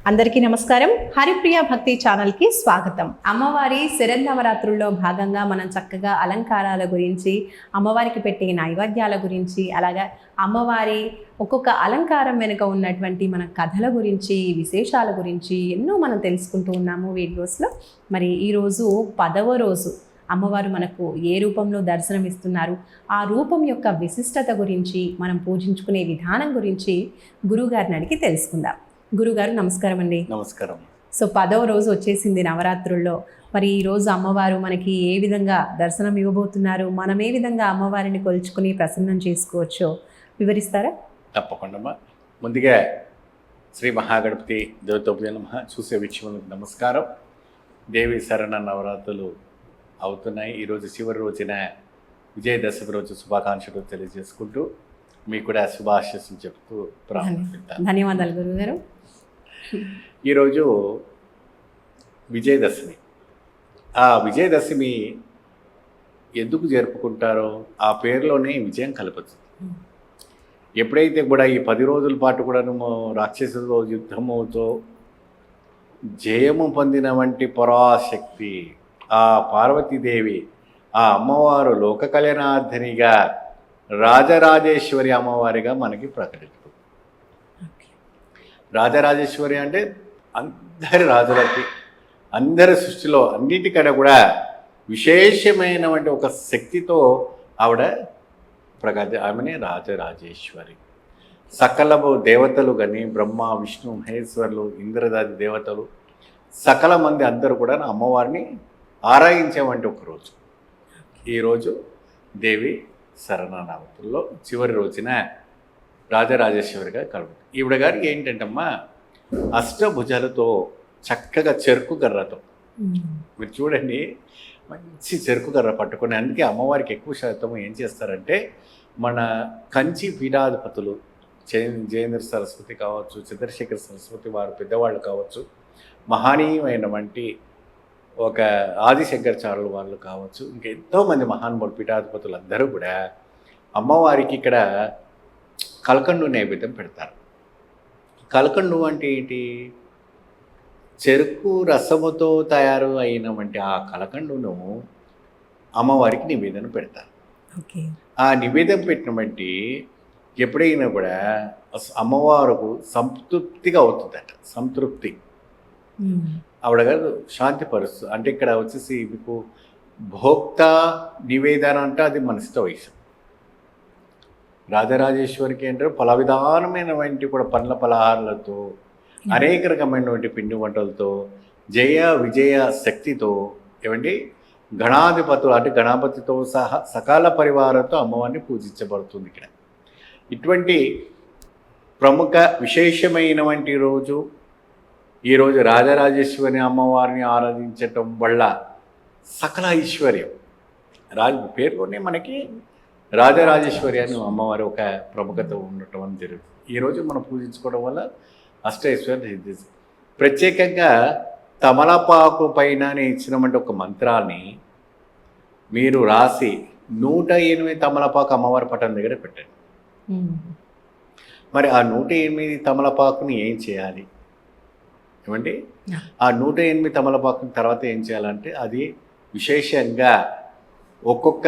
అందరికీ నమస్కారం. హరిప్రియ భక్తి ఛానల్కి స్వాగతం. అమ్మవారి శరన్నవరాత్రుల్లో భాగంగా మనం చక్కగా అలంకారాల గురించి, అమ్మవారికి పెట్టే నైవేద్యాల గురించి, అలాగా అమ్మవారి ఒక్కొక్క అలంకారం వెనుక ఉన్నటువంటి మన కథల గురించి, విశేషాల గురించి ఎన్నో మనం తెలుసుకుంటూ ఉన్నాము వీడియోస్లో. మరి ఈరోజు 10వ రోజు అమ్మవారు మనకు ఏ రూపంలో దర్శనమిస్తున్నారు, ఆ రూపం యొక్క విశిష్టత గురించి, మనం పూజించుకునే విధానం గురించి గురువుగారిని అడిగి తెలుసుకుందాం. గురుగారు నమస్కారం అండి. నమస్కారం. సో 10వ రోజు వచ్చేసింది నవరాత్రుల్లో. మరి ఈరోజు అమ్మవారు మనకి ఏ విధంగా దర్శనం ఇవ్వబోతున్నారు, మనం ఏ విధంగా అమ్మవారిని కొలుచుకుని ప్రసన్నం చేసుకోవచ్చో వివరిస్తారా? తప్పకుండా. ముందుగా శ్రీ మహాగణపతి దేవతోపయ నమః. చూసే వీక్షకులకు నమస్కారం. దేవి శరణ నవరాత్రులు అవుతున్నాయి. ఈరోజు చివరి రోజున విజయదశమి రోజు శుభాకాంక్షలు తెలియజేసుకుంటూ మీకు కూడా శుభాశీస్సులు చెప్తూ ప్రారంభిస్తాను. ధన్యవాదాలు గురుగారు. ఈరోజు విజయదశమి. ఆ విజయదశమి ఎందుకు జరుపుకుంటారో ఆ పేరులోనే విజయం కలపచ్చు. ఎప్పుడైతే కూడా ఈ 10 రోజుల పాటు కూడా రాక్షసులతో యుద్ధముతో జయము పొందిన వంటి పరాశక్తి ఆ పార్వతీదేవి, ఆ అమ్మవారు లోక కళ్యాణార్థనిగా రాజరాజేశ్వరి అమ్మవారిగా మనకి ప్రకటించు. రాజరాజేశ్వరి అంటే అందరి రాజులకి, అందరి సృష్టిలో అన్నిటికన్నా కూడా విశేషమైనటువంటి ఒక శక్తితో ఆవిడ ఆమెనే రాజరాజేశ్వరి. సకల దేవతలు కానీ బ్రహ్మ విష్ణు మహేశ్వరులు ఇంద్రదాది దేవతలు సకల మంది అందరూ కూడా అమ్మవారిని ఆరాధించేవంటి ఒక రోజు. ఈరోజు దేవి శరణావతుల్లో చివరి రోజున రాజరాజేశ్వరిగా కలుగుతుంది. ఈవిడ గారికి ఏంటంటమ్మా, అష్టభుజాలతో చక్కగా చెరుకు గర్రతో, మీరు చూడండి మంచి చెరుకు గర్ర పట్టుకొని, అందుకే అమ్మవారికి ఎక్కువ శాతం ఏం చేస్తారంటే మన కంచి పీఠాధిపతులు జయేంద్ర సరస్వతి కావచ్చు, చంద్రశేఖర సరస్వతి వారు పెద్దవాళ్ళు కావచ్చు, మహనీయమైన వంటి ఒక ఆదిశంకరాచార్యుల వాళ్ళు కావచ్చు, ఇంకా ఎంతోమంది మహానుభావులు పీఠాధిపతులు అందరూ కూడా అమ్మవారికి ఇక్కడ కలకండు నైవేద్యం పెడతారు. కలకండు అంటే ఏంటి? చెరుకు రసముతో తయారు అయినటువంటి ఆ కలకండును అమ్మవారికి నివేదన పెడతారు. ఆ నివేదన పెట్టినటువంటి ఎప్పుడైనా కూడా అమ్మవారికి సంతృప్తిగా అవుతుందట. సంతృప్తి ఆవిడ గారు శాంతిపరుస్తుంది. అంటే ఇక్కడ వచ్చేసి మీకు భోక్త నివేదన అంటే అది మనసుతో వయసు. రాజరాజేశ్వరికి అంటే పల విధానమైనటువంటి కూడా పండ్ల పలహారాలతో, అనేక రకమైనటువంటి పిండి వంటలతో, జయ విజయ శక్తితో, ఏమండి గణాధిపతులు అంటే గణపతితో సహా సకాల పరివారంతో అమ్మవారిని పూజించబడుతుంది. ఇక్కడ ఇటువంటి ప్రముఖ విశేషమైనటువంటి రోజు ఈరోజు రాజరాజేశ్వరి అమ్మవారిని ఆరాధించటం వల్ల సకల ఐశ్వర్యం పేరులోనే మనకి రాజరాజేశ్వరి అని అమ్మవారి ఒక ప్రముఖత ఉండటం అని జరుగుతుంది. ఈరోజు మనం పూజించుకోవడం వల్ల అష్టైశ్వర్యం. ప్రత్యేకంగా తమలపాకు పైన ఇచ్చినటువంటి ఒక మంత్రాన్ని మీరు రాసి 108 తమలపాకు అమ్మవారి పటం దగ్గర పెట్టండి. మరి ఆ 108 తమలపాకుని ఏం చేయాలి ఏమండి? ఆ 108 తమలపాకుని తర్వాత ఏం చేయాలంటే అది విశేషంగా ఒక్కొక్క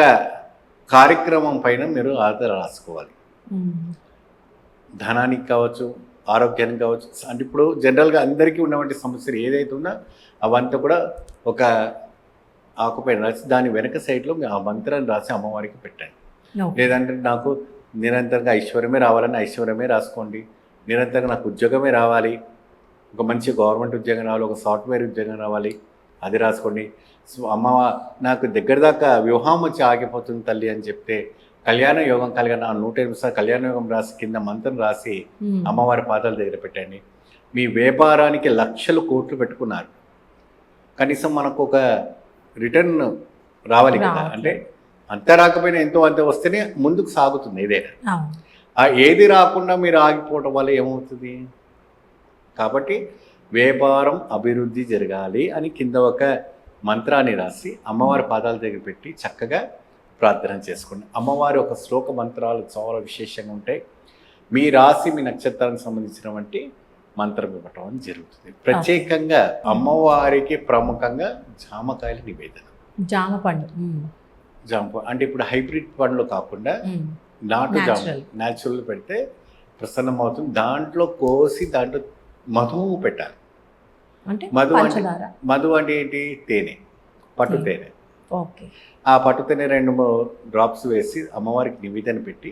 కార్యక్రమం పైన మీరు ఆధార రాసుకోవాలి. ధనానికి కావచ్చు, ఆరోగ్యానికి కావచ్చు. అంటే ఇప్పుడు జనరల్గా అందరికీ ఉన్నటువంటి సమస్యలు ఏదైతే ఉన్నా అవంతా కూడా ఒక ఆకుపైన రాసి దాని వెనక సైడ్లో ఆ మంత్రాన్ని రాసి అమ్మవారికి పెట్టండి. లేదంటే నాకు నిరంతరంగా ఐశ్వర్యమే రావాలని ఐశ్వర్యమే రాసుకోండి. నిరంతరంగా నాకు ఉద్యోగమే రావాలి, ఒక మంచి గవర్నమెంట్ ఉద్యోగం రావాలి, ఒక సాఫ్ట్వేర్ ఉద్యోగం రావాలి, అది రాసుకోండి. అమ్మ నాకు దగ్గర దాకా వివాహం వచ్చి ఆగిపోతుంది తల్లి అని చెప్తే కళ్యాణ యోగం కలిగిన 108 కళ్యాణ యోగం రాసి కింద మంత్రం రాసి అమ్మవారి పాదాల దగ్గర పెట్టండి. మీ వ్యాపారానికి లక్షలు కోట్లు పెట్టుకున్నారు, కనీసం మనకు ఒక రిటర్న్ రావాలి కదా. అంటే అంత రాకపోయినా ఎంతో అంత వస్తేనే ముందుకు సాగుతుంది ఏదైనా. ఆ ఏది రాకుండా మీరు ఆగిపోవడం వల్ల ఏమవుతుంది? కాబట్టి వ్యాపారం అభివృద్ధి జరగాలి అని కింద ఒక మంత్రాన్ని రాసి అమ్మవారి పాదాల దగ్గర పెట్టి చక్కగా ప్రార్థన చేసుకోండి. అమ్మవారి ఒక శ్లోక మంత్రాలు చాలా విశేషంగా ఉంటాయి. మీ రాశి మీ నక్షత్రానికి సంబంధించినటువంటి మంత్రం ఇవ్వటం అని జరుగుతుంది. ప్రత్యేకంగా అమ్మవారికి ప్రముఖంగా జామకాయల నివేదన. జామ పండు. అంటే ఇప్పుడు హైబ్రిడ్ పండ్లు కాకుండా నాటు జామ న్యాచురల్ పెడితే ప్రసన్నం అవుతుంది. దాంట్లో కోసి దాంట్లో మధువు పెట్టాలి. అంటే మధు అంటే ఏంటి? తేనె, పట్టు తేనె. ఓకే. ఆ పట్టు తేనె 2 డ్రాప్స్ వేసి అమ్మవారికి నివేదన పెట్టి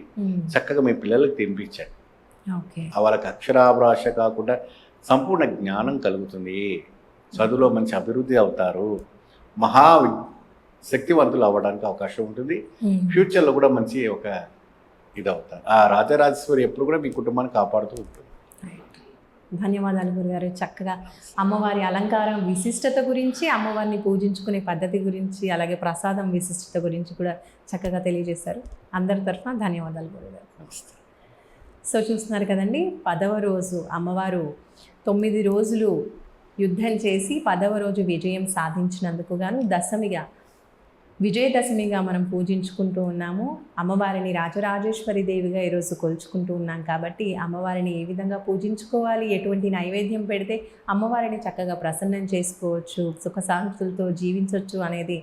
చక్కగా మీ పిల్లలకు తినిపించండి. వాళ్ళకి అక్షరాభ్యాస కాకుండా సంపూర్ణ జ్ఞానం కలుగుతుంది. చదువులో మంచి అభివృద్ధి అవుతారు. మహా శక్తివంతులు అవ్వడానికి అవకాశం ఉంటుంది. ఫ్యూచర్లో కూడా మంచి ఒక ఇది అవుతారు. ఆ రాజరాజేశ్వరి ఎప్పుడు కూడా మీ కుటుంబాన్ని కాపాడుతూ ఉంటుంది. ధన్యవాదాలు గురుగారు. చక్కగా అమ్మవారి అలంకారం విశిష్టత గురించి, అమ్మవారిని పూజించుకునే పద్ధతి గురించి, అలాగే ప్రసాదం విశిష్టత గురించి కూడా చక్కగా తెలియజేశారు. అందరి తరఫున ధన్యవాదాలు గురుగారు. సో చూస్తున్నారు కదండి, 10వ రోజు అమ్మవారు 9 రోజులు యుద్ధం చేసి 10వ రోజు విజయం సాధించినందుకు గాను దశమిగా, విజయదశమిగా మనం పూజించుకుంటూ ఉన్నాము. అమ్మవారిని రాజరాజేశ్వరి దేవిగా ఈరోజు కొలుచుకుంటూ ఉన్నాం. కాబట్టి అమ్మవారిని ఏ విధంగా పూజించుకోవాలి, ఎటువంటి నైవేద్యం పెడితే అమ్మవారిని చక్కగా ప్రసన్నం చేసుకోవచ్చు, సుఖశాంతులతో జీవించవచ్చు అనేది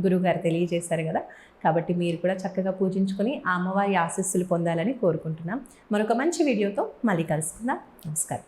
గురువుగారు తెలియజేశారు కదా. కాబట్టి మీరు కూడా చక్కగా పూజించుకొని ఆ అమ్మవారి ఆశీస్సులు పొందాలని కోరుకుంటున్నాం. మరొక మంచి వీడియోతో మళ్ళీ కలుసుకుందాం. నమస్కారం.